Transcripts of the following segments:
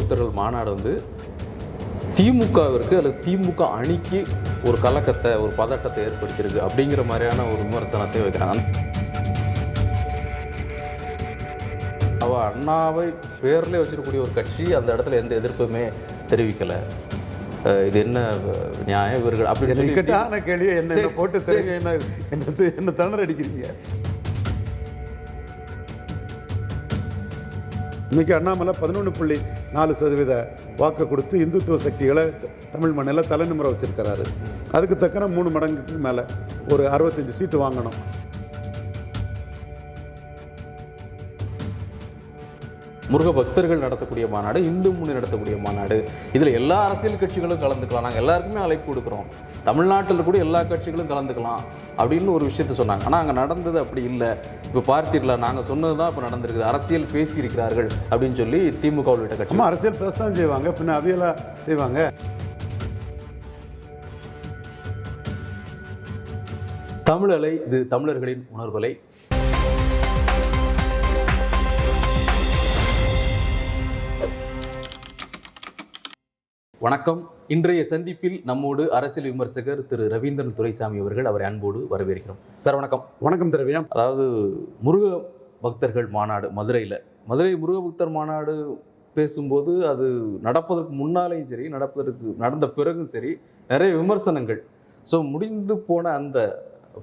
பக்தர்கள் மாநாடு வந்து திமுகவிற்கு அல்லது திமுக அணிக்கு ஒரு கலக்கத்தை, ஒரு பதட்டத்தை ஏற்படுத்தியிருக்கு அப்படிங்கிற மாதிரியான ஒரு விமர்சனத்தை வைக்கிறாங்க. அவள் அண்ணாவை பேர்லேயே வச்சிருக்கக்கூடிய ஒரு கட்சி அந்த இடத்துல எந்த எதிர்ப்புமே தெரிவிக்கலை. இது என்ன நியாயம் இவர்கள் அப்படி கேட்டான கேள்வியை என்ன போட்டு தெரியுங்க, என்ன தண்டனை அடிக்கிறீங்க? இன்னைக்கு அண்ணாமலை 11.4% வாக்கு கொடுத்து இந்துத்துவ சக்திகளை தமிழ் மண்ணில் தலைநிமிர வச்சிருக்கிறாரு. அதுக்கு தக்கன 3 மடங்குக்கு மேலே ஒரு 65 சீட்டு வாங்கணும். முருக பக்தர்கள் நடத்தக்கூடிய மாநாடு, இந்து முன்னணி நடத்தக்கூடிய மாநாடு, இதில் எல்லா அரசியல் கட்சிகளும் கலந்துக்கலாம், நாங்கள் எல்லாருக்குமே அழைப்பு கொடுக்குறோம், தமிழ்நாட்டில் கூட எல்லா கட்சிகளும் கலந்துக்கலாம் அப்படின்னு ஒரு விஷயத்த சொன்னாங்க. ஆனால் அங்கே நடந்தது அப்படி இல்லை. இப்போ பார்த்தீர்களா, நாங்கள் சொன்னது தான் இப்போ நடந்திருக்குது, அரசியல் பேசியிருக்கிறார்கள் அப்படின்னு சொல்லி திமுக உள்ளிட்ட கட்சி. அரசியல் பேசத்தான் செய்வாங்க, பின்ன அவியலா செய்வாங்க. தமிழலை, இது தமிழர்களின் உணர்வலை. வணக்கம். இன்றைய சந்திப்பில் நம்மோடு அரசியல் விமர்சகர் திரு ரவீந்திரன் துரைசாமி அவர்கள். அவரை அன்போடு வரவேற்கிறோம். சார் வணக்கம். வணக்கம் திரவியம். அதாவது முருக பக்தர்கள் மாநாடு மதுரை முருக பக்தர் மாநாடு பேசும்போது அது நடப்பதற்கு முன்னாலேயும் சரி, நடந்த பிறகும் சரி, நிறைய விமர்சனங்கள். ஸோ முடிந்து போன அந்த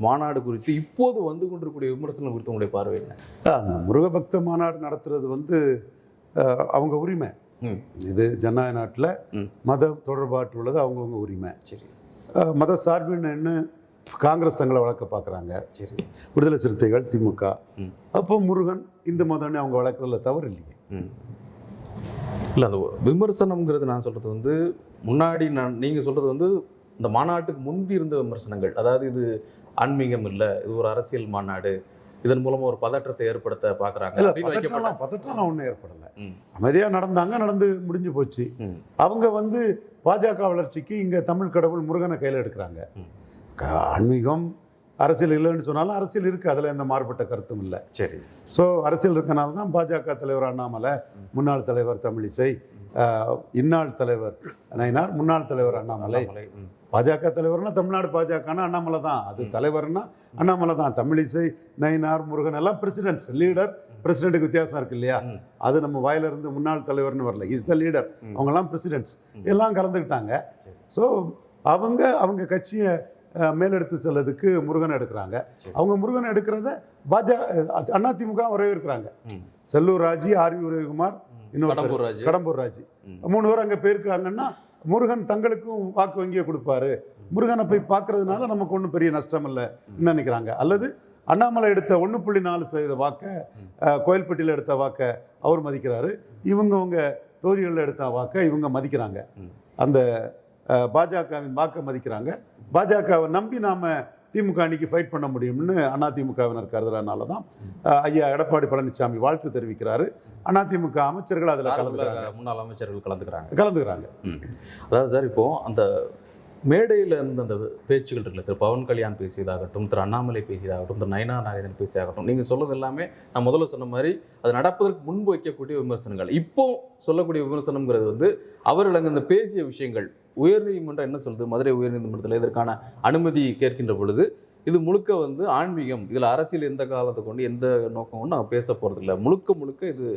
மாநாடு குறித்து இப்போது வந்து கொண்டிருக்கக்கூடிய விமர்சனம் குறித்து உங்களுடைய பார்வை என்ன? அந்த முருக பக்த மாநாடு நடத்துறது அவங்க உரிமை. இது ஜனநாயக நாட்டில் மத தொடர்பாட்டு உள்ளது அவங்கவுங்க உரிமை. சரி. மத சார்பின்னு காங்கிரஸ் தங்களை வளர்க்க பார்க்குறாங்க. சரி. விடுதலை சிறுத்தைகள், திமுக. அப்போ முருகன் இந்த மதம்னு அவங்க வளர்க்குறதுல தவறு இல்லையே. இல்லை, அந்த விமர்சனம்ங்கிறது நான் சொல்கிறது வந்து முன்னாடி நீங்கள் சொல்கிறது இந்த மாநாட்டுக்கு முந்தி இருந்த விமர்சனங்கள். அதாவது இது ஆன்மீகம் இல்லை, இது ஒரு அரசியல் மாநாடு, இதன் மூலமாக ஒரு பதற்றத்தை ஏற்படுத்த பார்க்குறாங்க. பதற்றம்லாம் ஒன்றும் ஏற்படலை, அமைதியாக நடந்து முடிஞ்சு போச்சு. அவங்க பாஜக வளர்ச்சிக்கு இங்கே தமிழ் கடவுள் முருகனை கையில் எடுக்கிறாங்க. ஆன்மீகம் அரசியல் இல்லைன்னு சொன்னாலும் அரசியல் இருக்குது, அதில் எந்த மாறுபட்ட கருத்தும் இல்லை. சரி. ஸோ அரசியல் இருக்கனால தான் பாஜக தலைவர் அண்ணாமலை, முன்னாள் தலைவர் தமிழிசை, இந்நாள் தலைவர் நயினார், முன்னாள் தலைவர் அண்ணாமலை. பாஜக தலைவர்னா தமிழ்நாடு பாஜகனா அண்ணாமலை தான், அது தலைவர்னா அண்ணாமலை தான். தமிழிசை, நயினார், முருகன் எல்லாம் பிரசிடென்ட்ஸ், லீடர். பிரசிடென்ட்டுக்கு வித்தியாசம் இருக்கு இல்லையா? அது நம்ம வாயிலிருந்து முன்னாள் தலைவர்னு வரல, இஸ் த லீடர். அவங்கெல்லாம் பிரசிடென்ட்ஸ் எல்லாம் கலந்துக்கிட்டாங்க. ஸோ அவங்க கட்சியை மேலெடுத்து செல்லதுக்கு முருகனை எடுக்கிறாங்க. அவங்க முருகனை எடுக்கிறத அதிமுக வரவேற்கிறாங்க. செல்லூர் ராஜி, ஆர்வி உதயகுமார், இன்னொரு கடம்பூர் ராஜி, 3 பேர் அங்கே போயிருக்காங்கன்னா முருகன் தங்களுக்கும் வாக்கு வங்கியை கொடுப்பாரு. முருகனை போய் பார்க்கறதுனால நமக்கு ஒன்றும் பெரிய நஷ்டம் இல்லைன்னு நினைக்கிறாங்க. அல்லது அண்ணாமலை எடுத்த 1.4% வாக்கை, கோயில்பட்டியில் எடுத்த வாக்கை அவர் மதிக்கிறாரு, இவங்க தொகுதிகளில் எடுத்த வாக்கை இவங்க மதிக்கிறாங்க. அந்த பாஜகவின் வாக்கை மதிக்கிறாங்க. பாஜகவை நம்பி நாம் திமுக அணிக்கு ஃபைட் பண்ண முடியும்னு அதிமுகவினர் கருதுறதுனால தான் ஐயா எடப்பாடி பழனிசாமி வாழ்த்து தெரிவிக்கிறாரு. அதிமுக அமைச்சர்கள் அதில் கலந்துக்கிறாங்க, முன்னாள் அமைச்சர்கள் கலந்துக்கிறாங்க. அதாவது சார், இப்போ அந்த மேடையில் இருந்து அந்த பேச்சுகள் இருக்குல்ல, திரு பவன் கல்யாண் பேசியதாகட்டும், திரு அண்ணாமலை பேசியதாகட்டும், திரு நயனா நாகேந்திரன் பேசியதாகட்டும், நீங்கள் சொல்றது எல்லாமே நான் முதல்ல சொன்ன மாதிரி அது நடப்பதற்கு முன்பு வைக்கக்கூடிய விமர்சனங்கள். இப்போ சொல்லக்கூடிய விமர்சனம்ங்கிறது அவர்கள் அங்கே இந்த பேசிய விஷயங்கள், உயர்நீதிமன்றம் என்ன சொல்லுது, மதுரை உயர்நீதிமன்றத்தில் இதற்கான அனுமதி கேட்கின்ற பொழுது இது முழுக்க ஆன்மீகம், இதில் அரசியல் எந்த காலத்தை கொண்டு எந்த நோக்கம் கொண்டு நான் பேச போகிறது இல்லை, முழுக்க இது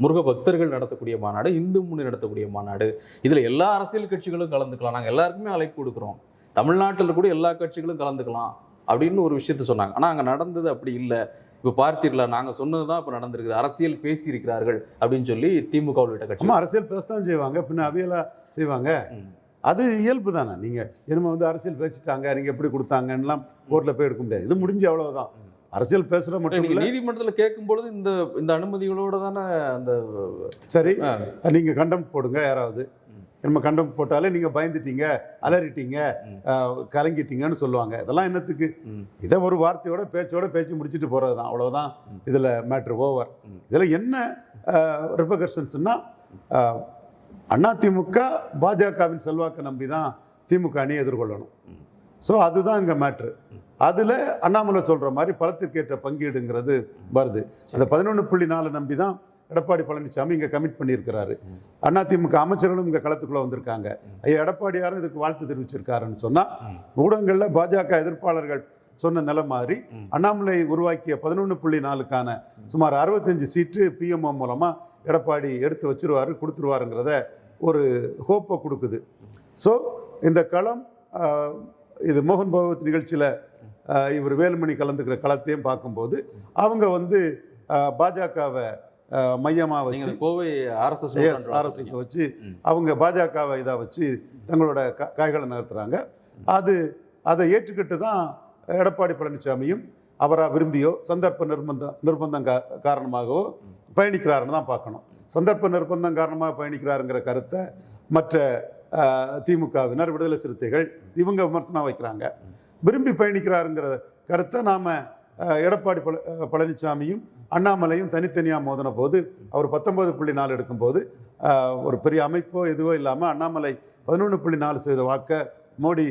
முருக பக்தர்கள் நடத்தக்கூடிய மாநாடு, இந்து முன்னணி நடத்தக்கூடிய மாநாடு, இதில் எல்லா அரசியல் கட்சிகளும் கலந்துக்கலாம், நாங்கள் எல்லாருக்குமே அழைப்பு கொடுக்குறோம், தமிழ்நாட்டில் கூட எல்லா கட்சிகளும் கலந்துக்கலாம் அப்படின்னு ஒரு விஷயத்த சொன்னாங்க. ஆனால் அங்கே நடந்தது அப்படி இல்லை. இப்போ பார்த்தீர்களா, நாங்கள் சொன்னது தான் இப்போ நடந்திருக்குது, அரசியல் பேசியிருக்கிறார்கள் அப்படின்னு சொல்லி திமுக உள்ளிட்ட கட்சி. அரசியல் பேசத்தான் செய்வாங்க, பின்ன அவியலா செய்வாங்க. அது இயல்பு தானே. நீங்கள் என்னமோ அரசியல் பேசிட்டாங்க, நீங்கள் எப்படி கொடுத்தாங்கலாம் கோர்ட்டில் போய் எடுக்க முடியாது. இது முடிஞ்சு அவ்வளோதான். அரசியல் பேசுகிற மட்டும் நீங்கள் நீதிமன்றத்தில் கேட்கும்பொழுது இந்த அனுமதிகளோடு தானே அந்த சரி, நீங்கள் கண்டெம்ட் போடுங்க. யாராவது நம்ம கண்டெம்ட் போட்டாலே நீங்கள் பயந்துட்டீங்க, அலறிட்டீங்க, கலங்கிட்டீங்கன்னு சொல்லுவாங்க. இதெல்லாம் என்னத்துக்கு? இதை ஒரு வார்த்தையோட பேச்சு முடிச்சுட்டு போகிறது தான், அவ்வளோதான். இதில் மேட்ரு ஓவர். இதில் என்ன ரிபர்கஷன்ஸ்னா, அதிமுக பாஜகவின் செல்வாக்கை நம்பி தான் திமுக அணியை எதிர்கொள்ளணும். ஸோ அதுதான் இங்கே மேட்ரு. அதில் அண்ணாமலை சொல்கிற மாதிரி பலத்திற்கேற்ற பங்கீடுங்கிறது வருது. அந்த 11.4 நம்பி தான் எடப்பாடி பழனிசாமி இங்கே கமிட் பண்ணியிருக்கிறாரு. அதிமுக அமைச்சர்களும் இங்கே களத்துக்குள்ளே வந்திருக்காங்க. ஐயா எடப்பாடியாரும் இதுக்கு வாழ்த்து தெரிவிச்சிருக்காருன்னு சொன்னால் ஊடகங்களில் பாஜக எதிர்ப்பாளர்கள் சொன்ன நிலை மாதிரி அண்ணாமலை உருவாக்கிய 11.4க்கான சுமார் 65 சீட்டு பிஎம்ஓ மூலமாக எடப்பாடி எடுத்து வச்சிருவாரு, கொடுத்துருவாருங்கிறத ஒரு ஹோப்பை கொடுக்குது. ஸோ இந்த களம் இது மோகன் பகவத் நிகழ்ச்சியில் இவர் வேலுமணி கலந்துக்கிற களத்தையும் பார்க்கும்போது அவங்க வந்து பாஜகவை மையமாக வச்சு கோவை ஆர்எஸ்எஸ் வச்சு அவங்க பாஜகவை இதாக வச்சு தங்களோட காய்களை நகர்த்துறாங்க. அதை ஏற்றுக்கிட்டு தான் எடப்பாடி பழனிசாமியும் அவராக விரும்பியோ சந்தர்ப்ப நிர்பந்தம் காரணமாகவோ பயணிக்கிறாருன்னு தான் பார்க்கணும். சந்தர்ப்ப நிர்பந்தம் காரணமாக பயணிக்கிறாருங்கிற கருத்தை மற்ற திமுகவினர், விடுதலை சிறுத்தைகள் இவங்க விமர்சனம் வைக்கிறாங்க. விரும்பி பயணிக்கிறாருங்கிற கருத்தை நாம் எடப்பாடி பழனிசாமியும் அண்ணாமலையும் தனித்தனியாக மோதின போது அவர் 19.4 எடுக்கும்போது ஒரு பெரிய அமைப்போ எதுவோ இல்லாமல் அண்ணாமலை 11.4% வாக்கை மோடி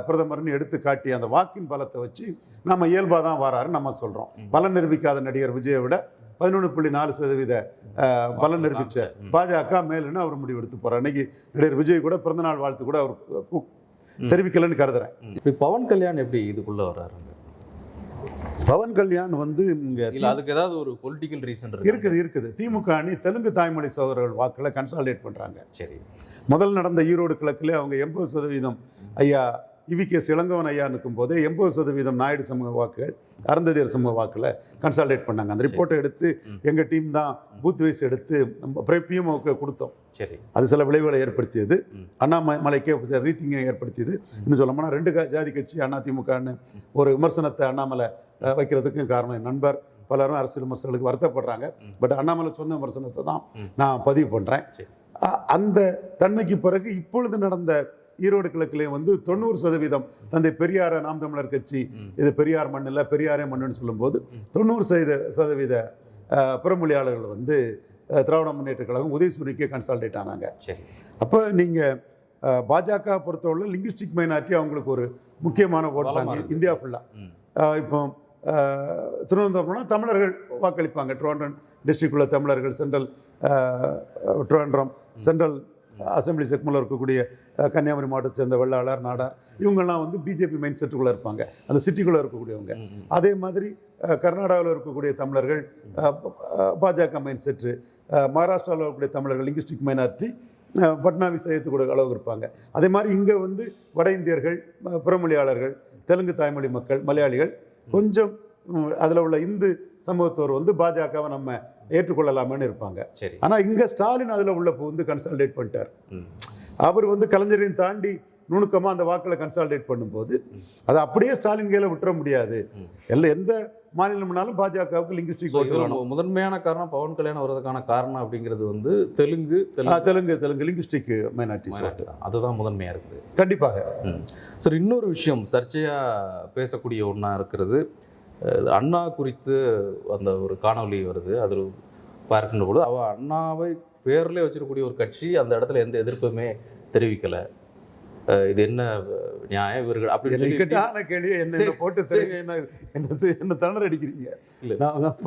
பிரதமர்னு எடுத்து காட்டி அந்த வாக்கின் பலத்தை வச்சு நம்ம இயல்பாக தான் வராருன்னு நம்ம சொல்கிறோம். பலம் நிரூபிக்காத நடிகர் விஜயை விட 11.4% பலம் நிரூபித்த பாஜக மேலுன்னு அவர் முடிவெடுத்து போகிறார். அன்னைக்கு நடிகர் விஜய் கூட பிறந்தநாள் வாழ்த்து கூட அவர் தெரிவிக்கலன்னு கருதுறேன். இப்படி பவன் கல்யாண் எப்படி இதுக்குள்ளே வர்றாரு? பவன் கல்யாண் வந்து இங்கே அதுக்கு ஏதாவது ஒரு பொலிட்டிக்கல் ரீசன் இருக்குது. திமுக அணி தெலுங்கு தாய்மொழி சகோதரர்கள் வாக்களை கன்சாலிடேட் பண்ணுறாங்க. சரி, முதல் நடந்த ஈரோடு கிழக்கில் அவங்க 80% ஐயா இவிகேஎஸ் இளங்கவன் ஐயா நிற்கும் போதே 80% நாயுடு சமூக வாக்குகள், அருந்ததியர் சமூக வாக்கில் கன்சாலிடேட் பண்ணாங்க. அந்த ரிப்போர்ட்டை எடுத்து எங்கள் டீம் தான் பூத் வைஸ் எடுத்து பிஎம்ஓக்கு கொடுத்தோம். சரி, அது சில விளைவுகளை ஏற்படுத்தியது, அண்ணாமலைக்கே ரீதிங்கை ஏற்படுத்தியது. இன்னும் சொல்ல போனால் 2 ஜாதி கட்சி அதிமுகன்னு ஒரு விமர்சனத்தை அண்ணாமலை வைக்கிறதுக்கும் காரணம் என் நண்பர் பலரும் அரசியல் விமர்சனங்களுக்கு வருத்தப்படுறாங்க. பட் அண்ணாமலை சொன்ன விமர்சனத்தை தான் நான் பதிவு பண்ணுறேன். அந்த தன்மைக்கு பிறகு இப்பொழுது நடந்த ஈரோடு கிழக்கிலே வந்து 90% தந்தை பெரியார நாம் தமிழர் கட்சி இது பெரியார் மண்ணில் பெரியாரே மண்ணுன்னு சொல்லும்போது 90% புறமொழியாளர்கள் வந்து திராவிட முன்னேற்ற கழகம் உதயசூரிக்கே கன்சால்டேட் ஆனாங்க. சரி, அப்போ நீங்கள் பாஜக பொறுத்தவரை லிங்குஸ்டிக் மைனாரிட்டி அவங்களுக்கு ஒரு முக்கியமான ஓட் பேங்க் இந்தியா ஃபுல்லாக. இப்போ திருவனந்தபுரம்னா தமிழர்கள் வாக்களிப்பாங்க. ட்ரிவாண்ட்ரம் டிஸ்ட்ரிக்டுள்ள தமிழர்கள், ட்ரிவாண்ட்ரம் சென்ட்ரல் அசம்பிளி செக்மெண்ட்டில் இருக்கக்கூடிய கன்னியாகுமரி மாவட்டத்தை சேர்ந்த வெள்ளாளர், நாடார் இவங்கெல்லாம் வந்து பிஜேபி மைண்ட் செட்டுக்குள்ளே இருப்பாங்க, அந்த சிட்டிக்குள்ளே இருக்கக்கூடியவங்க. அதே மாதிரி கர்நாடகாவில் இருக்கக்கூடிய தமிழர்கள் பாஜக மைண்ட் செட்டு, மகாராஷ்டிராவில் இருக்கக்கூடிய தமிழர்கள் லிங்குஸ்டிக் மைனாரிட்டி பட்னாவிஸ் செய்யக்கூடிய அளவுக்கு இருப்பாங்க. அதே மாதிரி இங்கே வந்து வட இந்தியர்கள், புறமொழியாளர்கள், தெலுங்கு தாய்மொழி மக்கள், மலையாளிகள், கொஞ்சம் அதில் உள்ள இந்து சமூகத்தவர் வந்து பாஜகவை நம்ம ஏற்றுக்கொள்ளலாமேன்னு இருப்பாங்க. ஆனால் இங்கே ஸ்டாலின் அதில் உள்ள வந்து கன்சால்டேட் பண்ணிட்டார். அவர் வந்து கலைஞரையும் தாண்டி நுணுக்கமாக அந்த வாக்களை கன்சால்டேட் பண்ணும்போது அதை அப்படியே ஸ்டாலின் கையில் விட்டுற முடியாது. எந்த மாநிலம்னாலும் பாஜகவுக்கு லிங்குஸ்டிக் முதன்மையான காரணம் பவன் கல்யாணம் வர்றதுக்கான காரணம் அப்படிங்கிறது வந்து தெலுங்கு லிங்குஸ்டிக் மைனாரிட்டி அதுதான் முதன்மையாக இருக்குது. கண்டிப்பாக. சார், இன்னொரு விஷயம் சர்ச்சையாக பேசக்கூடிய ஒன்றா இருக்கிறது, அண்ணா குறித்து அந்த ஒரு காணொலி வருது. அதில் பார்க்கின்ற பொழுது அண்ணாவை பேர்லேயே வச்சிருக்கக்கூடிய ஒரு கட்சி அந்த இடத்துல எந்த எதிர்ப்புமே தெரிவிக்கலை. இது என்ன நியாயம் இவர்கள் அப்படின்னு கேள்வி என்ன போட்டு என்ன திணற அடிக்கிறீங்க?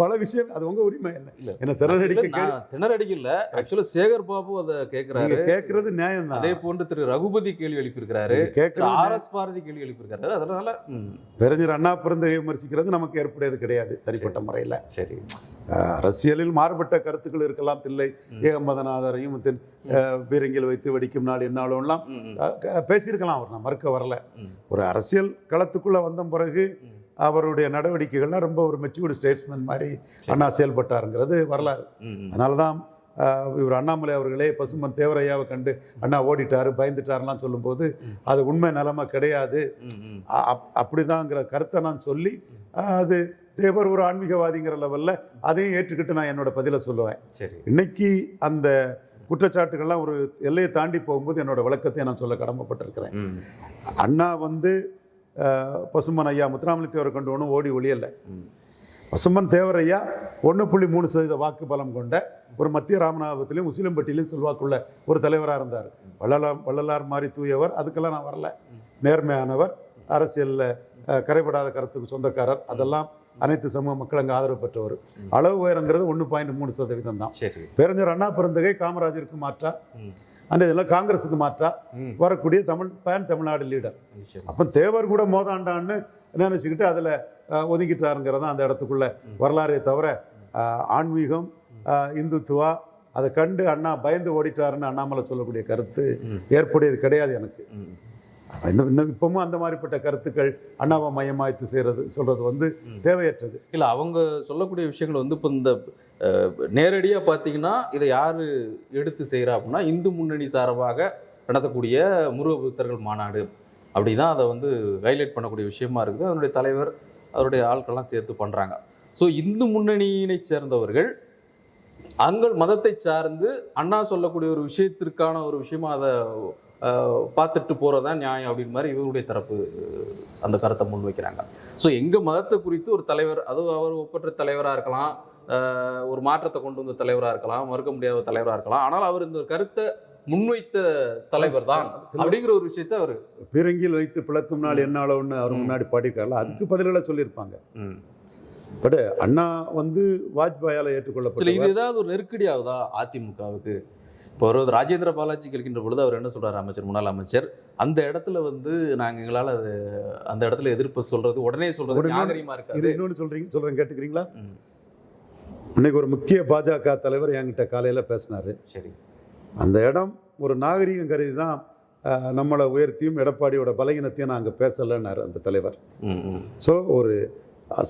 பல விஷயம் அது உங்க உரிமை இல்லை. என்ன திணறடிக்கல. ஆக்சுவலா சேகர் பாபு அதை கேட்கறது நியாயம் தான். அதே போன்று திரு ரகுபதி கேள்வி எழுப்பியிருக்கிறாரு, RS பாரதி கேள்வி எழுப்பியிருக்காரு. அதனால பேரறிஞர் அண்ணா பிறந்த விமர்சிக்கிறது நமக்கு ஏற்புடையது கிடையாது தனிப்பட்ட முறையில். சரி, அரசியலில் மாறுபட்ட கருத்துக்கள் இருக்கலாம். தில்லை ஏகம்பதநாதரையும் பீரங்கில் வைத்து வெடிக்கும் நாள் என்னாலும்லாம் பேசியிருக்கலாம். அவர் நான் மறுக்க வரல. ஒரு அரசியல் களத்துக்குள்ளே வந்த பிறகு அவருடைய நடவடிக்கைகள்லாம் ரொம்ப ஒரு மெச்சூர்டு ஸ்டேட்ஸ்மேன் மாதிரி அண்ணா செயல்பட்டாருங்கிறது வரலாறு. அதனால தான் இவர் அண்ணாமலை அவர்களே பசுமன் தேவரையாவை கண்டு அண்ணா ஓடிட்டாரு, பயந்துட்டாருலாம் சொல்லும்போது அது உண்மை நிலைமை கிடையாது, அப்படிதாங்கிற கருத்தை நான் சொல்லி அது தேவர் ஒரு ஆன்மீகவாதிங்கிற லெவலில் அதையும் ஏற்றுக்கிட்டு நான் என்னோட பதிலை சொல்லுவேன். இன்னைக்கு அந்த குற்றச்சாட்டுகள்லாம் ஒரு எல்லையை தாண்டி போகும்போது என்னோட விளக்கத்தை நான் சொல்ல கடமைப்பட்டிருக்கிறேன். அண்ணா வந்து பசுமன் ஐயா முத்துராமலிங்க தேவரை கொண்டு ஒன்றும் ஓடி ஒளியலை. பசுமன் தேவரையா 1.3% வாக்கு பலம் கொண்ட ஒரு மத்திய ராமநாதபுரத்திலையும் முஸ்லீம்பட்டியிலையும் செல்வாக்குள்ள ஒரு தலைவராக இருந்தார். வள்ளலார் மாதிரி தூயவர், அதுக்கெல்லாம் நான் வரல. நேர்மையானவர், அரசியலில் கரைபடாத கருத்துக்கு சொந்தக்காரர், அதெல்லாம் அனைத்து சமூக மக்கள் அங்கே ஆதரவு பெற்றவர். அளவு உயரங்கிறது 1.3% தான். சரி. பேரறிஞர் அண்ணா பெருந்தகை காமராஜருக்கு மாற்றா, அந்த இதெல்லாம் காங்கிரஸுக்கு மாற்றா வரக்கூடிய தமிழ்நாடு லீடர். அப்போ தேவர் கூட மோதாண்டான்னு நினைச்சுக்கிட்டு அதில் ஒதுக்கிட்டாருங்கிறதான் அந்த இடத்துக்குள்ள வரலாறே தவிர ஆன்மீகம் இந்துத்துவா அதை கண்டு அண்ணா பயந்து ஓடிட்டாருன்னு அண்ணாமலை சொல்லக்கூடிய கருத்து ஏற்புடையது கிடையாது எனக்கு. இன்னும் இப்பவும் அந்த மாதிரிப்பட்ட கருத்துக்கள் அண்ணாவை மையமாய்த்து சொல்றது தேவையற்றது. இல்லை, அவங்க சொல்லக்கூடிய விஷயங்கள் இப்போ இந்த நேரடியாக பார்த்தீங்கன்னா இதை யார் எடுத்து செய்கிறா அப்படின்னா இந்து முன்னணி சார்பாக நடத்தக்கூடிய முருக புத்தர்கள் மாநாடு அப்படி தான் அதை ஹைலைட் பண்ணக்கூடிய விஷயமா இருக்குது. அதனுடைய தலைவர் அவருடைய ஆட்கள்லாம் சேர்த்து பண்ணுறாங்க. ஸோ இந்து முன்னணியினை சேர்ந்தவர்கள் அங்கள் மதத்தை சார்ந்து அண்ணா சொல்லக்கூடிய ஒரு விஷயத்திற்கான ஒரு விஷயமா அதை பார்த்துட்டு போகிறதான் நியாயம் அப்படின்னு மாதிரி இவருடைய தரப்பு அந்த கருத்தை முன்வைக்கிறாங்க. ஸோ எங்கள் மதத்தை குறித்து ஒரு தலைவர், அதுவும் அவர் ஒப்பற்ற தலைவராக இருக்கலாம், ஒரு மாற்றத்தை கொண்டு வந்த தலைவராக இருக்கலாம், மறுக்க முடியாத தலைவராக இருக்கலாம், ஆனால் அவர் இந்த கருத்தை முன்வைத்த தலைவர் தான் அப்படிங்கிற ஒரு விஷயத்த அவர் பீரங்கியில் வைத்து பிளக்கும் நாள் என்ன அளவுன்னு அவர் முன்னாடி பாடியிருக்காருல, அதுக்கு பதில்களை சொல்லியிருப்பாங்க. பட் அண்ணா வாஜ்பாயால் ஏற்றுக்கொள்ளப்பட்ட இது ஏதாவது ஒரு நெருக்கடி ஆகுதா அதிமுகவுக்கு? இப்போ ஒரு ராஜேந்திர பாலாஜி கேட்கின்ற பொழுது அவர் என்ன சொல்றாரு, அமைச்சர், முன்னாள் அமைச்சர், அந்த இடத்துல நாங்கள் எங்களால் அது அந்த இடத்துல எதிர்ப்பு சொல்றது உடனே சொல்றது நாகரிகமா இருக்காது. இன்னொன்று சொல்றேன் கேட்டுக்கிறீங்களா? இன்னைக்கு ஒரு முக்கிய பாஜக தலைவர் என்கிட்ட காலையில் பேசினாரு. சரி. அந்த இடம் ஒரு நாகரிகம் கருதி தான் நம்மளை உயர்த்தியும் எடப்பாடியோட பலகீனத்தையும் நான் அங்கே பேசலைன்னாரு அந்த தலைவர். ஸோ ஒரு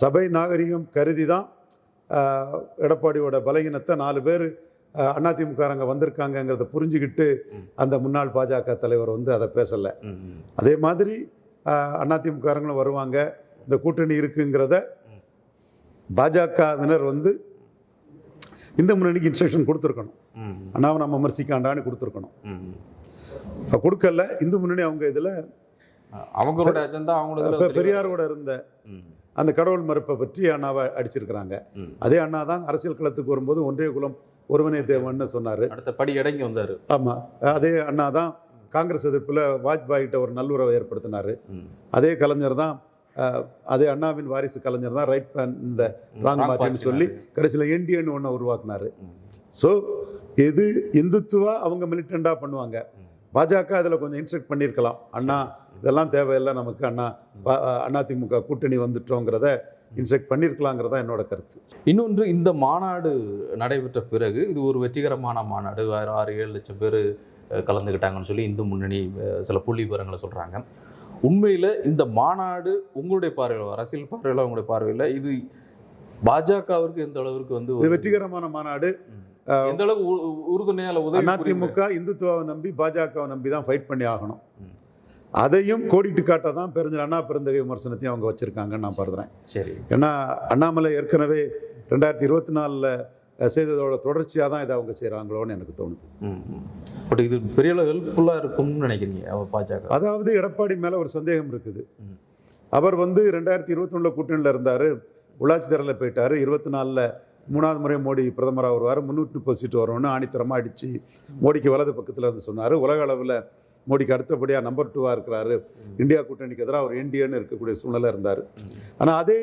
சபை நாகரிகம் கருதி தான் எடப்பாடியோட பலகீனத்தை 4 பேர் அதிமுகங்க வந்திருக்காங்கங்கிறத புரிஞ்சுக்கிட்டு அந்த முன்னாள் பாஜக தலைவர் அதை பேசலை. அதே மாதிரி அதிமுகங்களும் வருவாங்க, இந்த கூட்டணி இருக்குங்கிறத பாஜகவினர் இந்த முன்னணிக்கு இன்ஸ்ட்ரக்ஷன் கொடுத்துருக்கணும். அண்ணாவை நம்ம விமர்சிக்காண்டான்னு கொடுத்துருக்கணும். கொடுக்கல. இந்து முன்னணி அவங்க இதில் அவங்களோட அஜெண்டா அவங்களோட பெரியாரோட இருந்த அந்த கடவுள் மறுப்பை பற்றி அண்ணாவை அடிச்சிருக்கிறாங்க. அதே அண்ணா தான் அரசியல் களத்துக்கு வரும்போது ஒன்றே குலம் ஒருவனே தேவன்னு சொன்னார். அடுத்த படி இறங்கி வந்தார். ஆமாம், அதே அண்ணா தான் காங்கிரஸ் எதிர்ப்பில் வாஜ்பாய்கிட்ட ஒரு நல்லுறவை ஏற்படுத்தினார். அதே கலைஞர் தான், அதே அண்ணாவின் வாரிசு கலைஞர் தான் ரைட் பேன் இந்த ராங் பார்ட்டின்னு சொல்லி கடைசியில் என்டிஏன்னு ஒன்று உருவாக்குனார். ஸோ எது இந்துத்துவா அவங்க மிலிட்டண்டாக பண்ணுவாங்க. பாஜக அதில் கொஞ்சம் இன்ஸ்ட்ரக்ட் பண்ணியிருக்கலாம், அண்ணா இதெல்லாம் தேவையில்லை நமக்கு, அதிமுக கூட்டணி வந்துட்டோங்கிறத இன்ஸ்ட்ரக்ட் பண்ணியிருக்கலாங்கிறதா என்னோட கருத்து. இன்னொன்று, இந்த மாநாடு நடைபெற்ற பிறகு இது ஒரு வெற்றிகரமான மாநாடு, 6-7 லட்சம் பேர் கலந்துக்கிட்டாங்கன்னு சொல்லி இந்து முன்னணி சில புள்ளி விவரங்களை சொல்கிறாங்க. உண்மையில் இந்த மாநாடு உங்களுடைய பார்வையில், அரசியல் பார்வையில், உங்களுடைய பார்வையில் இது பாஜகவிற்கு எந்த அளவுக்கு வெற்றிகரமான மாநாடு, எந்த அளவுக்கு உறுதுணையால் உதவி? அதிமுக இந்துத்துவாவை நம்பி பாஜகவை நம்பி தான் ஃபைட் பண்ணி ஆகணும். அதையும் கோடிட்டு காட்ட தான் பேரறிஞர் அண்ணா பெருந்தகை விமர்சனத்தையும் அவங்க வச்சுருக்காங்கன்னு நான் பார்க்குறேன். சரி. ஏன்னா அண்ணாமலை ஏற்கனவே 2024 செய்ததோட தொடர்ச்சியாக தான் இதை அவங்க செய்கிறாங்களோன்னு எனக்கு தோணுது. பட் இது பெரிய ஹெல்ப்ஃபுல்லாக இருக்கும்னு நினைக்கிறீங்க பாஜக? அதாவது எடப்பாடி மேலே ஒரு சந்தேகம் இருக்குது. அவர் 2021 கூட்டணியில் இருந்தார், உள்ளாட்சி தேர்தலில் போயிட்டார், 24 3வது முறை மோடி பிரதமராக வருவார், 330 சீட்டு வரும்னு ஆணித்தரமாக அடித்து மோடிக்கு வலது பக்கத்தில் இருந்து சொன்னார். உலக அளவில் மோடிக்கு அடுத்தபடியாக நம்பர் 2 இருக்கிறாரு. இந்தியா கூட்டணிக்கு எதிராக அவர் என்டிஏன்னு இருக்கக்கூடிய சூழ்நிலை இருந்தார். ஆனால் அதே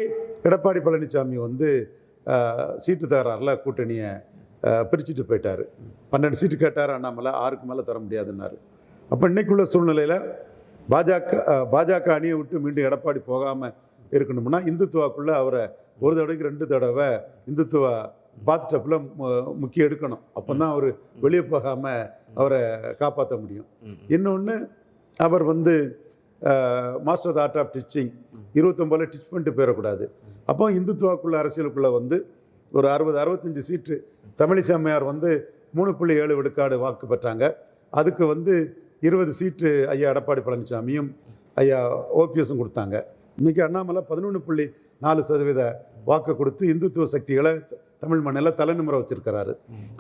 எடப்பாடி பழனிசாமி சீட்டு தராரில் கூட்டணியை பிரிச்சுட்டு போயிட்டார். 12 சீட்டு கேட்டார் அண்ணாமலை, 6க்கு மேலே தர முடியாதுன்னாரு. அப்போ இன்னைக்குள்ள சூழ்நிலையில் பாஜக அணியை விட்டு மீண்டும் எடப்பாடி போகாமல் இருக்கணும்னா இந்துத்துவாக்குள்ளே அவரை ஒரு தடவைக்கு 2 தடவை இந்துத்துவா பாத்டப்பில் முக்கியம் எடுக்கணும். அப்போ தான் அவர் வெளியே போகாமல் அவரை காப்பாற்ற முடியும். இன்னொன்று, அவர் master of art of teaching 29 teach பண்ணிட்டு போயிடக்கூடாது. அப்போ இந்துத்துவாக்குள்ள அரசியலுக்குள்ளே ஒரு 60-65 சீட்டு தமிழிசை அம்மையார் 3.7 விழுக்காடு வாக்கு பெற்றாங்க. அதுக்கு 20 சீட்டு ஐயா எடப்பாடி பழனிசாமியும் ஐயா ஓபிஎஸும் கொடுத்தாங்க. இன்றைக்கி அண்ணாமலை 11.4% வாக்கு கொடுத்து இந்துத்துவ சக்திகளை தமிழ் மண்ணில் தலைநிமிர வச்சுருக்கிறாரு.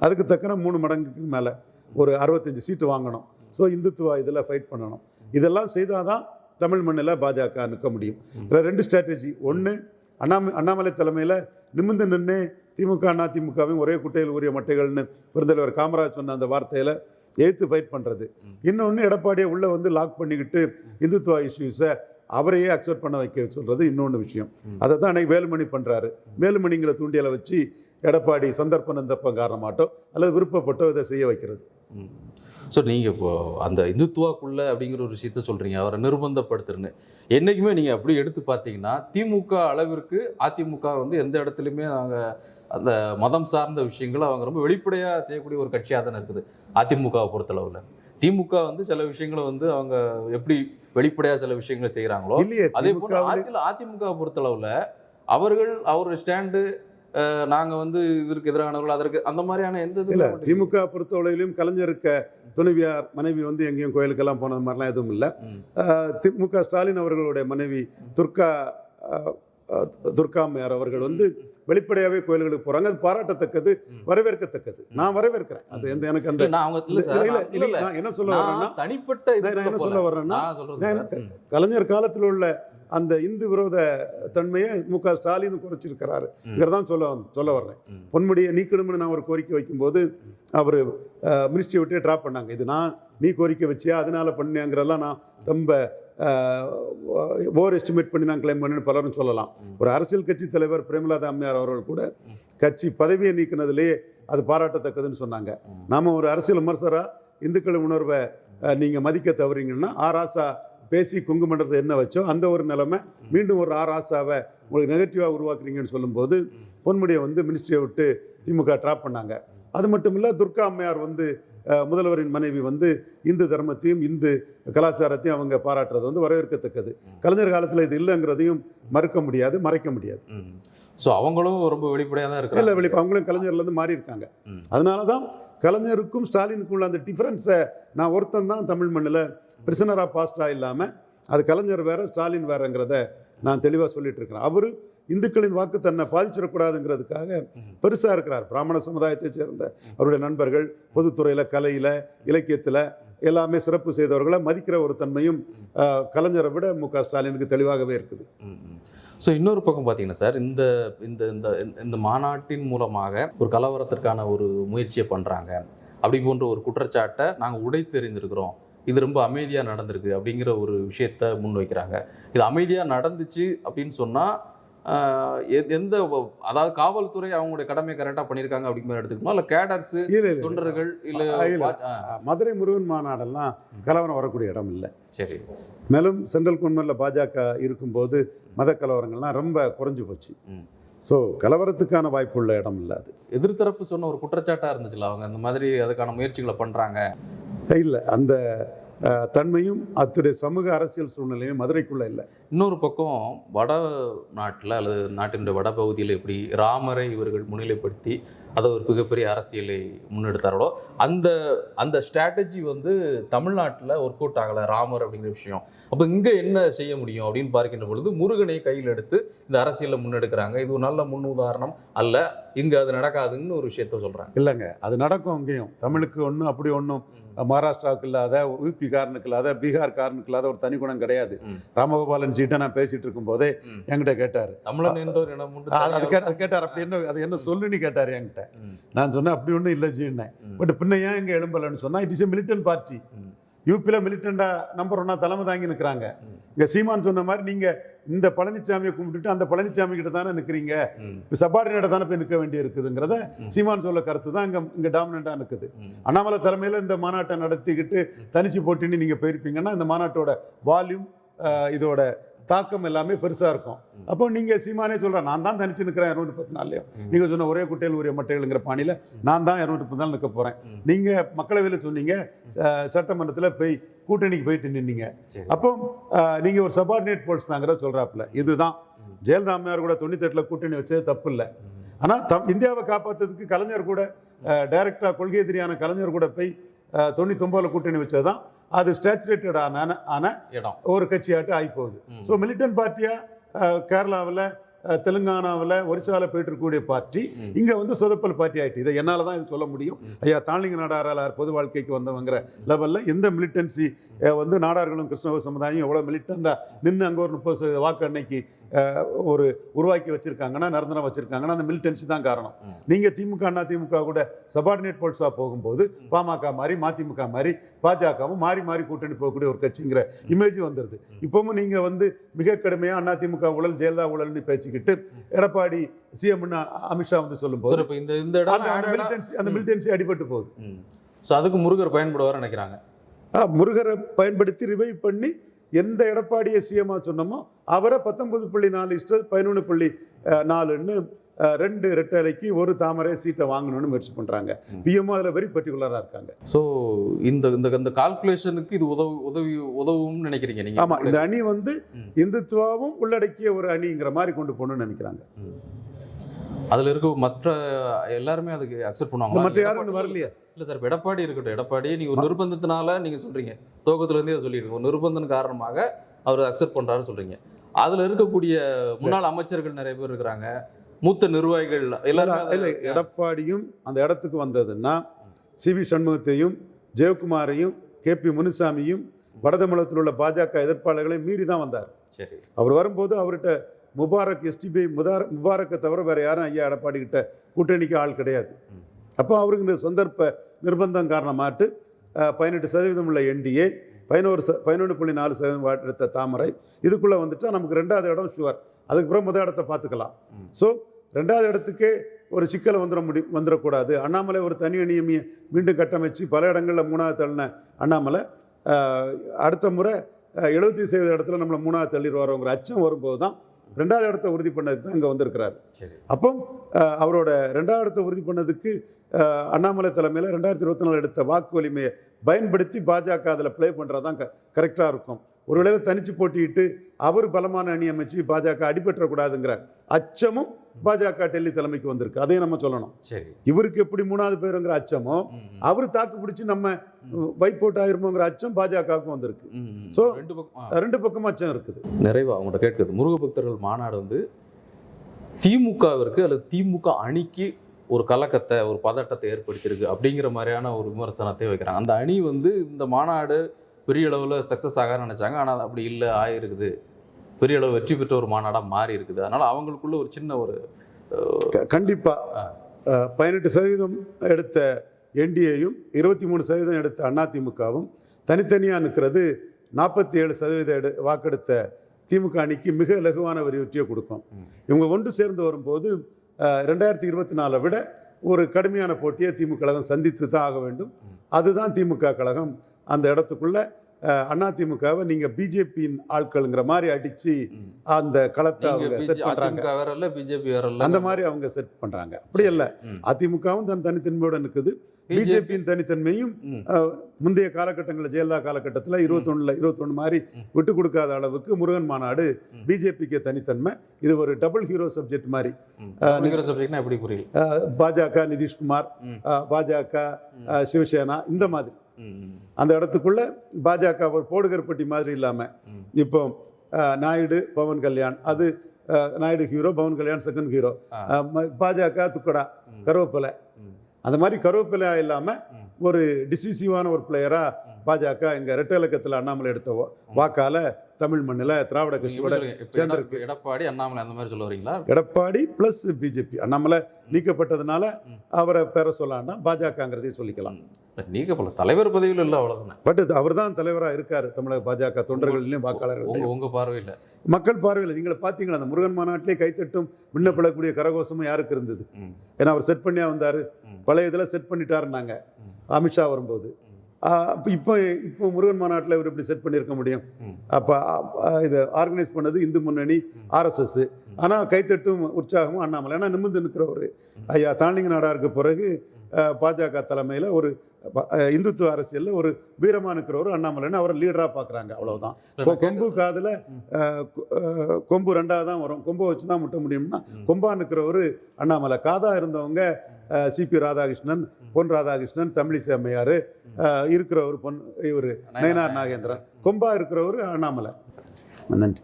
அதுக்கு தக்கன 3 மடங்குக்கு மேலே ஒரு 65 சீட்டு வாங்கணும். ஸோ இந்துத்துவா இதில் ஃபைட் பண்ணணும். இதெல்லாம் செய்தால் தான் தமிழ் மண்ணில் பாஜக நிற்க முடியும். இதில் 2 ஸ்ட்ராட்டஜி. ஒன்று, அண்ணாமலை தலைமையில் நிமிர்ந்து நின்று திமுக அதிமுகவையும் ஒரே குட்டையில் ஊறிய மட்டைகள்னு பெருந்தலைவர் காமராஜ் சொன்ன அந்த வார்த்தையில் எதிர்த்து ஃபைட் பண்ணுறது. இன்னொன்று, எடப்பாடியை உள்ளே லாக் பண்ணிக்கிட்டு இந்துத்துவா இஷ்யூஸை அவரையே அக்செப்ட் பண்ண வைக்க சொல்கிறது இன்னொன்று விஷயம். அதை தான் அன்னைக்கு வேலுமணி பண்ணுறாரு. வேலுமணிங்கிற தூண்டியலை வச்சு எடப்பாடி சந்தர்ப்பம் காரணமாட்டோ அல்லது விருப்பப்பட்டோ இதை செய்ய வைக்கிறது. ஸோ நீங்கள் இப்போ அந்த இந்துத்துவாக்குள்ள அப்படிங்கிற ஒரு விஷயத்த சொல்கிறீங்க, அவரை நிர்பந்தப்படுத்துறேன்னு. என்றைக்குமே நீங்கள் அப்படி எடுத்து பார்த்தீங்கன்னா திமுக அளவிற்கு அதிமுக வந்து எந்த இடத்துலையுமே நாங்கள் அந்த மதம் சார்ந்த விஷயங்களை அவங்க ரொம்ப வெளிப்படையாக செய்யக்கூடிய ஒரு கட்சியாக தானே இருக்குது அதிமுகவை பொறுத்தளவில். திமுக வந்து சில விஷயங்களை வந்து அவங்க எப்படி வெளிப்படையாக சில விஷயங்களை செய்கிறாங்களோ அதே போல் அதிமுக பொறுத்தளவில் அவரோட ஸ்டாண்டு நாங்கள் வந்து இதற்கு எதிரானவர்கள் அதற்கு அந்த மாதிரியான எந்த இல்லை. திமுக பொறுத்தவரையிலும் கலைஞருக்கு துணைவியார் மனைவி வந்து எங்கேயும் கோயிலுக்கெல்லாம் போனது மாதிரிலாம் எதுவும் இல்லை. திமுக ஸ்டாலின் அவர்களுடைய மனைவி துர்காமையார் அவர்கள் வந்து வெளிப்படையாகவே கோயில்களுக்கு போகிறாங்க. அது பாராட்டத்தக்கது, வரவேற்கத்தக்கது. நான் வரவேற்கிறேன். அது எந்த எனக்கு அந்த நான் என்ன சொல்ல வர்றேன்னா தனிப்பட்ட நான் என்ன சொல்ல வர்றேன்னா கலைஞர் காலத்தில் உள்ள அந்த இந்து விரோத தன்மையை முக ஸ்டாலின் குறைச்சிருக்கிறாருங்கிறதான் சொல்ல வர்றேன். பொன்முடியை நீக்கணும்னு நான் ஒரு கோரிக்கை வைக்கும்போது அவர் மினிஸ்ட்ரி விட்டு ட்ராப் பண்ணாங்க. இது நீ கோரிக்கை வச்சியா அதனால பண்ணியாங்கிறதெல்லாம் நான் ரொம்ப ஓவர் எஸ்டிமேட் பண்ணி நான் கிளைம் பண்ணு பலரும் சொல்லலாம். ஒரு அரசியல் கட்சி தலைவர் பிரேமலதா அம்மையார் அவர்கள் கூட கட்சி பதவியை நீக்கினதுலேயே அது பாராட்டத்தக்கதுன்னு சொன்னாங்க. நாம் ஒரு அரசியல் விமர்சகராக இந்துக்களின் உணர்வை நீங்கள் மதிக்க தவறீங்கன்னா ஆராசா பேசி குங்கு மண்டலத்தை என்ன வச்சோ அந்த ஒரு நிலைமை மீண்டும் ஒரு ஆராசாவை உங்களுக்கு நெகட்டிவாக உருவாக்குறீங்கன்னு சொல்லும்போது பொன்முடியை வந்து மினிஸ்ட்ரியை விட்டு திமுக ட்ராப் பண்ணாங்க. அது மட்டும் இல்லை, துர்கா அம்மையார் வந்து முதல்வரின் மனைவி வந்து இந்து தர்மத்தையும் இந்து கலாச்சாரத்தையும் அவங்க பாராட்டுறது வந்து வரவேற்கத்தக்கது. கலைஞர் காலத்தில் இது இல்லைங்கிறதையும் மறுக்க முடியாது, மறைக்க முடியாது. ஸோ அவங்களும் ரொம்ப வெளிப்படையாக தான் இருக்காங்க. இல்லை, அவங்களும் கலைஞர்லேருந்து மாறி இருக்காங்க. அதனால தான் கலைஞருக்கும் ஸ்டாலினுக்கும் உள்ள அந்த டிஃப்ரென்ஸை நான் ஒருத்தன் தான் தமிழ் மண்ணில் பிரிசனராக பாஸ்டாக இல்லாமல் அது கலைஞர் வேறு ஸ்டாலின் வேறுங்கிறத நான் தெளிவாக சொல்லிட்டு இருக்கிறேன். அவர் இந்துக்களின் வாக்கு தன்னை பாதிச்சிடக்கூடாதுங்கிறதுக்காக பெருசாக இருக்கிறார். பிராமண சமுதாயத்தை சேர்ந்த அவருடைய நண்பர்கள் பொதுத்துறையில், கலையில், இலக்கியத்தில் எல்லாமே சிறப்பு செய்தவர்களை மதிக்கிற ஒரு தன்மையும் கலைஞரை விட முக ஸ்டாலினுக்கு தெளிவாகவே இருக்குது. ஸோ இன்னொரு பக்கம் பார்த்தீங்கன்னா சார், இந்த இந்த இந்த இந்த மாநாட்டின் மூலமாக ஒரு கலவரத்திற்கான ஒரு முயற்சியை பண்ணுறாங்க அப்படி போன்ற ஒரு குற்றச்சாட்டை நாங்கள் உடைத்தெறிந்திருக்கிறோம், இது ரொம்ப அமைதியாக நடந்திருக்கு அப்படிங்கிற ஒரு விஷயத்த முன்வைக்கிறாங்க. இது அமைதியாக நடந்துச்சு அப்படின்னு சொன்னால் எந்த அதாவது காவல்துறை அவங்களுடைய கடமையை கரெக்டாக பண்ணியிருக்காங்க அப்படிங்கிற எடுத்துக்கணும், இல்லை கேடர்ஸ் தொண்டர்கள் இல்லை மதுரை முருகன் மாநாடெல்லாம் கலவரம் வரக்கூடிய இடம் இல்லை. சரி. மேலும் சென்ட்ரல் கவர்மெண்ட்டில் பாஜக இருக்கும்போது மத கலவரங்கள்லாம் ரொம்ப குறைஞ்சி போச்சு. ஸோ கலவரத்துக்கான வாய்ப்பு உள்ள இடம் இல்லை. அது எதிர்த்தரப்பு சொன்ன ஒரு குற்றச்சாட்டாக இருந்துச்சுல, அவங்க அந்த மாதிரி அதுக்கான முயற்சிகளை பண்ணுறாங்க. இல்லை, அந்த தன்மையும் அத்துடைய சமூக அரசியல் சூழ்நிலையும் மதுரைக்குள்ளே இல்லை. இன்னொரு பக்கம் வட நாட்டில் அல்லது நாட்டினுடைய வட பகுதியில் எப்படி ராமரை இவர்கள் முன்னிலைப்படுத்தி அதை ஒரு மிகப்பெரிய அரசியலை முன்னெடுத்தார்களோ அந்த அந்த ஸ்ட்ராட்டஜி வந்து தமிழ்நாட்டில் ஒர்க் அவுட் ஆகலை ராமர் அப்படிங்கிற விஷயம். அப்போ இங்கே என்ன செய்ய முடியும் அப்படின்னு பார்க்கின்ற பொழுது முருகனை கையில் எடுத்து இந்த அரசியலை முன்னெடுக்கிறாங்க. இது ஒரு நல்ல முன் உதாரணம் அல்ல, இங்கே அது நடக்காதுன்னு ஒரு விஷயத்த சொல்கிறாங்க. இல்லைங்க, அது நடக்கும் அங்கேயும். தமிழுக்கு ஒன்றும் அப்படி ஒன்றும் மகாராஷ்டிராவுக்கு இல்லாத, UP காரனுக்கு இல்லாத, பீகார் காரனுக்கு இல்லாத ஒரு தனி குணம் கிடையாது. ராமகோபாலன் ஜிட்ட நான் பேசிட்டு இருக்கும் போதே என்கிட்ட கேட்டார், தமிழன் என்றோர் அது கேட்டார், அப்படி என்ன அது என்ன சொல்லுன்னு கேட்டார் என்கிட்ட. நான் சொன்னேன் அப்படி ஒன்றும் இல்லை ஜின்னேன். பட் பின்ன ஏன் இங்கே எழும்பலன்னு சொன்னால் it is a militant party. யூபியில் மிலிட்டண்டா நம்பர் 1 தலைமை தாங்கி நிற்கிறாங்க. இங்கே சீமான் சொன்ன மாதிரி நீங்கள் இந்த பழனிசாமியை கும்பிட்டுட்டு அந்த பழனிசாமி கிட்ட தானே நிற்கிறீங்க, சபார்டினேட்டை தானே போய் நிற்க வேண்டி இருக்குதுங்கிறத சீமான் சொல்ல கருத்து தான் இங்கே டாமினண்டாக நிற்குது. அண்ணாமலை தலைமையில் இந்த மாநாட்டை நடத்திக்கிட்டு தனிச்சு போட்டின்னு நீங்கள் போயிருப்பீங்கன்னா இந்த மாநாட்டோட வால்யூம் இதோட தாக்கம் எல்லாமே பெருசாக இருக்கும். அப்போ நீங்கள் சீமானே சொல்கிறேன், நான் தான் தனிச்சு நிற்கிறேன் 214 நீங்கள் சொன்ன ஒரே குட்டையில் உரிய மட்டைகள்ங்கிற பாணியில் நான் தான் 214 நிற்க போகிறேன். நீங்கள் மக்களவையில் சொன்னீங்க, சட்டமன்றத்தில் போய் கூட்டணிக்கு போயிட்டு நின்னீங்க. அப்போ நீங்கள் ஒரு சபார்டினேட் போல்ஸ் தாங்கிற சொல்கிறாப்புல. இதுதான் ஜெயலலிதா அம்மையார் கூட 98 கூட்டணி வச்சது தப்பு இல்லை. ஆனால் இந்தியாவை காப்பாற்றுறதுக்கு கலைஞர் கூட டைரக்டாக கொள்கை எதிரியான கலைஞர் கூட போய் 99 கூட்டணி வச்சது தான் அது ஸ்டாச்சுரேட்டட் ஆன இடம் ஒரு கட்சியாட்டு ஆகி போகுது. ஸோ மிலிட்டன்ட் பார்ட்டியாக கேரளாவில் தெலுங்கானாவில் ஒரிசாவில் போயிட்டு இருக்கக்கூடிய பார்ட்டி இங்கே வந்து சொதப்பல் பார்ட்டி ஆகிட்டு. இதை என்னால் தான் இது சொல்ல முடியும். ஐயா தாளிங்க நாடாரால் பொது வாழ்க்கைக்கு வந்தவங்கிற லெவலில் எந்த மிலிட்டன்சி வந்து நாடார்களும் கிறிஸ்தவ சமுதாயம் எவ்வளோ மிலிட்டண்டாக நின்று அங்கே ஒரு 30% வாக்கு அன்னைக்கு ஒரு உருவாக்கி வச்சுருக்காங்கன்னா, நிரந்தரம் வச்சுருக்காங்கன்னா அந்த மிலிட்டன்சி தான் காரணம். நீங்கள் திமுக அண்ணா திமுக கூட சபார்டினேட் போல்ஸாக போகும்போது பாமக மாதிரி மதிமுக மாதிரி பாஜகவும் மாறி மாறி கூட்டணி போகக்கூடிய ஒரு கட்சிங்கிற இமேஜ் வந்துடுது. இப்பவும் நீங்கள் வந்து மிக கடுமையாக அண்ணா திமுக ஊழல் ஜெயலலிதா ஊழல்னு பேசிக்கிட்டு எடப்பாடி சிஎம்னு அமித்ஷா வந்து சொல்லும்போது அந்த மிலிட்டன்சி அடிபட்டு போகுது. ஸோ அதுக்கு முருகர் பயன்படுவார் நினைக்கிறாங்க. முருகரை பயன்படுத்தி ரிவைவ் பண்ணி எந்த எடப்பாடியை சிஎம்மா சொன்னோமோ அவரை 19.4 11.4ன்னு 2 ரெட்டலைக்கு 1 தாமரை சீட்டை வாங்கணும்னு முயற்சி பண்ணுறாங்க. பிஎம்ஓ அதில் வெரி பர்டிகுலராக இருக்காங்க. ஸோ இந்த கால்குலேஷனுக்கு இது உதவும்னு நினைக்கிறீங்க நீங்கள்? ஆமாம், இந்த அணி வந்து இந்துத்துவாவும் உள்ளடக்கிய ஒரு அணிங்கிற மாதிரி கொண்டு போகணும்னு நினைக்கிறாங்க. அதில் இருக்க மற்ற எல்லாருமே அதுக்கு அக்செப்ட் பண்ணுவாங்க. மற்ற யாரும் வரலையா? இல்லை சார், இப்போ எடப்பாடி இருக்கட்டும், எடப்பாடி நீங்கள் ஒரு நிர்பந்தத்தினால நீங்கள் சொல்கிறீங்க, துவக்கத்துலேருந்தே அதை சொல்லிடுங்க, ஒரு நிர்பந்தம் காரணமாக அவர் அக்செப்ட் பண்ணுறாருன்னு சொல்கிறீங்க. அதில் இருக்கக்கூடிய முன்னாள் அமைச்சர்கள் நிறைய பேர் இருக்கிறாங்க, மூத்த நிர்வாகிகள் எல்லாரும். இல்லை, எடப்பாடியும் அந்த இடத்துக்கு வந்ததுன்னா சிவி சண்முகத்தையும் ஜெயக்குமாரையும் கேபி முனுசாமியும் வடதமிழகத்தில் உள்ள பாஜக எதிர்ப்பாளர்களையும் மீறி தான் வந்தார். சரி, அவர் வரும்போது அவர்கிட்ட முபாரக் எஸ்டிபி முபாரக்கை தவிர வேறு யாரும் ஐயா எடப்பாடி கிட்ட கூட்டணிக்கு ஆள் கிடையாது. அப்போ அவருக்கு இந்த சந்தர்ப்ப நிர்பந்தம் காரணமாட்டு 18% உள்ள என்டிஏ 11.4% எடுத்த தாமரை இதுக்குள்ளே வந்துட்டால் நமக்கு 2வது இடம் ஷுவர். அதுக்கப்புறம் முதல் இடத்தை பார்த்துக்கலாம். ஸோ 2வது இடத்துக்கே ஒரு சிக்கலை வந்துடக்கூடாது. அண்ணாமலை ஒரு தனி அணியை மீண்டும் கட்டமைச்சு பல இடங்களில் 3வது தள்ளின அண்ணாமலை அடுத்த முறை 70% இடத்துல நம்மளை 3வது தள்ளிடுவாரோங்கிற அச்சம் வரும்போது தான் 2வது இடத்தை உறுதி பண்ணதுக்கு தான் இங்கே வந்திருக்கிறாரு. அப்போ அவரோட 2வது இடத்தை உறுதி பண்ணதுக்கு அண்ணாமலை தலைமையில் 2024 எடுத்த வாக்கு வலிமையை பயன்படுத்தி பாஜக அதில் ப்ளே பண்ணுறது தான் கரெக்டாக இருக்கும். ஒருவேளை தனித்து போட்டிட்டு அவர் பலமான அணி அமைச்சு பாஜக அடிபற்றக்கூடாதுங்கிற அச்சமும் பாஜக டெல்லி தலைமைக்கு வந்திருக்கு. அதையும் நம்ம சொல்லணும். இவருக்கு எப்படி 3வது பேருங்கிற அச்சமும் அவர் தாக்கு பிடிச்சி நம்ம வைப் அவுட் ஆயிருமோங்கிற அச்சம் பாஜகவுக்கும் வந்திருக்கு. ஸோ 2 பக்கம் அச்சம் இருக்குது. நிறைவா அவங்கள்ட்ட கேட்குது, முருக பக்தர்கள் மாநாடு வந்து திமுகவிற்கு அல்லது திமுக அணிக்கு ஒரு கலக்கத்தை ஒரு பதட்டத்தை ஏற்படுத்தியிருக்கு அப்படிங்கிற மாதிரியான ஒரு விமர்சனத்தை வைக்கிறாங்க. அந்த அணி வந்து இந்த மாநாடு பெரிய அளவில் சக்ஸஸ் ஆக நினச்சாங்க, ஆனால் அது அப்படி இல்லை, ஆகிருக்குது, பெரிய அளவு வெற்றி பெற்ற ஒரு மாநாடாக மாறி இருக்குது. அதனால் அவங்களுக்குள்ள ஒரு சின்ன ஒரு கண்டிப்பாக 18% எடுத்த என்டிஏயும் 23% எடுத்த அதிமுகவும் தனித்தனியாக நிற்கிறது 47% வாக்கெடுத்த திமுக அணிக்கு மிக இலகுவான வெற்றியை கொடுக்கும். இவங்க ஒன்று சேர்ந்து வரும்போது 2024 விட ஒரு கடுமையான போட்டியை திமுக கழகம் சந்தித்து தான் ஆக வேண்டும். அதுதான் திமுக கழகம் அந்த இடத்துக்குள்ள அதிமுகவை நீங்க பிஜேபியின் ஆட்கள்ங்கிற மாதிரி அடிச்சு அந்த களத்தை அவங்க செட் பண்றாங்க. அந்த மாதிரி அவங்க செட் பண்றாங்க. அப்படி இல்லை, அதிமுகவும் தன் தனித்தன்மையோட நிற்குது. பிஜேபியின் தனித்தன்மையும் முந்தைய காலகட்டங்களில் ஜெயலலிதா காலகட்டத்தில் 21 மாதிரி விட்டு கொடுக்காத அளவுக்கு முருகன் மாநாடு பிஜேபிக்கு தனித்தன்மை. இது ஒரு டபுள் ஹீரோ சப்ஜெக்ட் மாதிரி. பாஜக நிதிஷ்குமார், பாஜக சிவசேனா, இந்த மாதிரி அந்த இடத்துக்குள்ள பாஜக ஒரு போடுகற்பட்டி மாதிரி இல்லாம இப்போ நாயுடு பவன் கல்யாண், அது Naidu hero, Pawan Kalyan second hero, பாஜக துக்கடா கருவேப்பிலை, அந்த மாதிரி கருவேப்பிலையா இல்லாம ஒரு டிசிசிவான ஒரு பிளேயரா பாஜக இங்க ரெட்டை இலக்கத்தில் அண்ணாமலை எடுத்த வாக்கால தமிழ் மண்ணில் திராவிட கட்சியோட சேர்ந்திருக்கு. எடப்பாடி அண்ணாமலை அந்த மாதிரி சொல்ல வரீங்களா? Edappadi plus BJP. அண்ணாமலை நீக்கப்பட்டதுனால அவரை பேர சொல்லாண்டா பாஜகங்கிறதையும் சொல்லிக்கலாம். நீக்கப்படல, தலைவர் பதவியில் இல்லை, அவ்வளவுதான். பட் அவர் தான் தலைவராக இருக்காரு தமிழக பாஜக தொண்டர்களையும் வாக்காளர்கள். உங்க பார்வையில், மக்கள் பார்வையில் நீங்களை பார்த்தீங்களா? அந்த முருகன் மாநாட்டிலே கைத்தட்டும் விண்ணப்படக்கூடிய கரகோஷமும் யாருக்கு இருந்தது? ஏன்னா அவர் செட் பண்ணியா வந்தாரு, பழைய இதில் செட் பண்ணிட்டாருன்னாங்க அமித்ஷா வரும்போது. இப்போ முருகன் மாநாட்டில் இவர் இப்படி செட் பண்ணியிருக்க முடியும்? அப்போ இதை ஆர்கனைஸ் பண்ணது இந்து முன்னணி, RSS. ஆனால் கைத்தட்டும் உற்சாகமும் அண்ணாமலை. ஏன்னா நிமிர்ந்து நிற்கிறவர் ஐயா தாண்டிங்க நாடாருக்கு பிறகு பாஜக தலைமையில் ஒரு இந்துத்துவ அரசியலில் ஒரு வீரமாக இருக்கிறவர் அண்ணாமலைன்னு அவரை லீடராக பார்க்குறாங்க. அவ்வளோதான். இப்போ கொம்பு காதில் கொம்பு 2வது தான் வரும், கொம்பை வச்சு தான் முட்ட முடியும்னா கொம்பா நிற்கிறவர் அண்ணாமலை. காதாக இருந்தவங்க CP ராதாகிருஷ்ணன், பொன் ராதாகிருஷ்ணன், தமிழிசை அம்மையார் இருக்கிறவர், இவர் நயனார் நாகேந்திரன். கொம்பா இருக்கிறவர் அண்ணாமலை. நன்றி.